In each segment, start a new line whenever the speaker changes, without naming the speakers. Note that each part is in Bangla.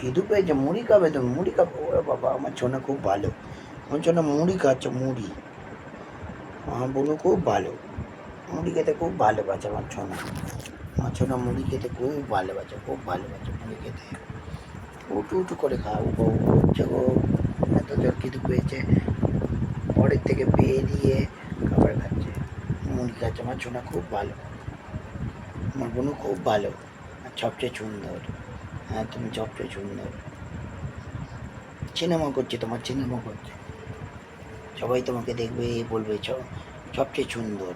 খিদু পেয়েছে, মুড়ি খাবে তুমি? মুড়ি খাবে? ওরে বাবা, আমার ছোনা খুব ভালো, আমার ছোনা মুড়ি খাচ্ছে, মুড়ি। আমার বোনও খুব ভালো, মুড়ি খেতে খুব ভালোবাসে আমার ছোনা। আমার ছোনা মুড়ি খেতে খুব ভালোবাসে, খুব ভালোবাসে মুড়ি খেতে। উঠু উঠু করে খাও গো, উঠছে গো, এত জোর খিদু পেয়েছে, ঘরের থেকে বেরিয়ে খাবার খাচ্ছে, মুড়ি খাচ্ছে। আমার ছোনা খুব ভালো, আমার বোনও খুব ভালো, আর সবচেয়ে সুন্দর। হ্যাঁ, তুমি সবচেয়ে সুন্দর। সিনেমা করছে, তোমার সিনেমা করছে, সবাই তোমাকে দেখবে, বলবে সবচেয়ে সুন্দর।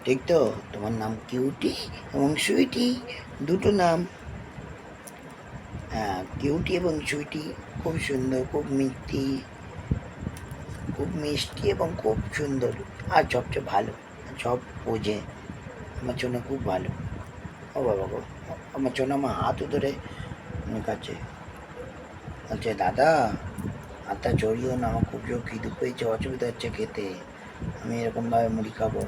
ঠিক তো? তোমার নাম কিউটি এবং সুইটি, দুটো নাম। হ্যাঁ, কিউটি এবং সুইটি, খুব সুন্দর, খুব মিষ্টি, খুব মিষ্টি এবং খুব সুন্দর, আর সবচেয়ে ভালো, সব বোঝে। আমার জন্য খুব ভালো। ও বাবা গো, আমার জন্য আমার হাতও ধরে কাছে বলছে, দাদা হাতটা জড়িও না, আমার খুব জোর খিদে পেয়েছে, অসুবিধা হচ্ছে খেতে, আমি এরকমভাবে মুড়ি খাবো।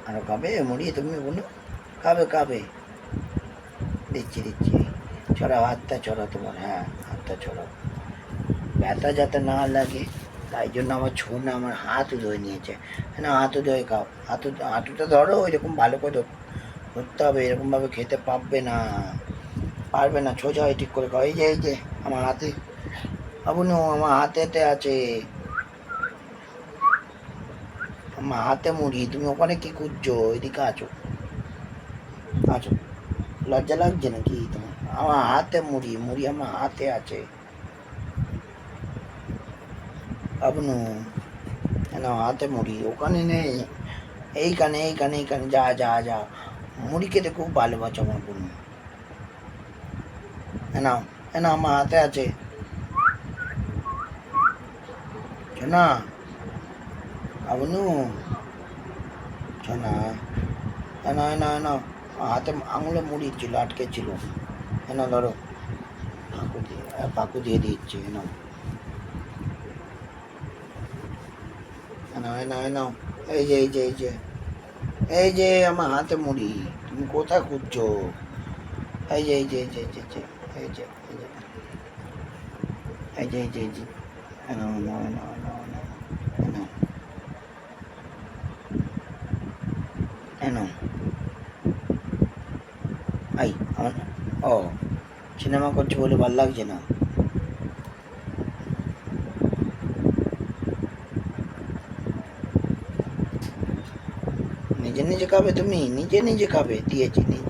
আরো খাবে মুড়ি তুমি? বলো, খাবে খাবে, দিচ্ছি দিচ্ছি, ছড়াও হাতটা, ছড়াও তোমার, হ্যাঁ হাতটা ছড়াও, ব্যথা যাতে না লাগে তাই জন্য আমার ছোনা আমার হাতও ধরে নিয়েছে। না, হাতও ধরে খাও, হাঁটুটা ধরো, এরকম ভালো করে ধরতে হবে, এরকমভাবে খেতে পারবে না, পারবে না, সোজা হয় ঠিক করে খাও। এই যে আমার হাতে, বাবুনু আমার হাতেতে আছে, আমার হাতে মুড়ি, তুমি ওখানে কি খুঁজছো? এদিকে আছো, আছো, লজ্জা লাগছে নাকি তোমার? আমার হাতে মুড়ি, মুড়ি আমার হাতে আছে, বাবুনু না, হাতে মুড়ি ওখানে নেই, এইখানে এইখানে এইখানে, যা যা যা, মুড়ি খেতে খুব ভালোবাসো আমার বোন। নাও, না আমার হাতে আছে, শোনা বাবুনু, শোনা, না না না, হাতে আঙুলে মুড়ি ছিল, আটকে ছিল, না ধরো, পাকু দিয়ে দিচ্ছি, না না না না, এই যে এই যে এই যে এই যে আমার হাতে মুড়ি, তুমি কোথায় খুঁজছো? এই যে এই যে এই যে এই যে এই যে এই যে এই যে এই যে, না না না না না, না এই আমার, ও সিনেমা করছো বলে ভালো লাগছে না? নিজে নিজে খাবে তুমি? নিজে নিজে খাবে, দিয়েছি নিজে।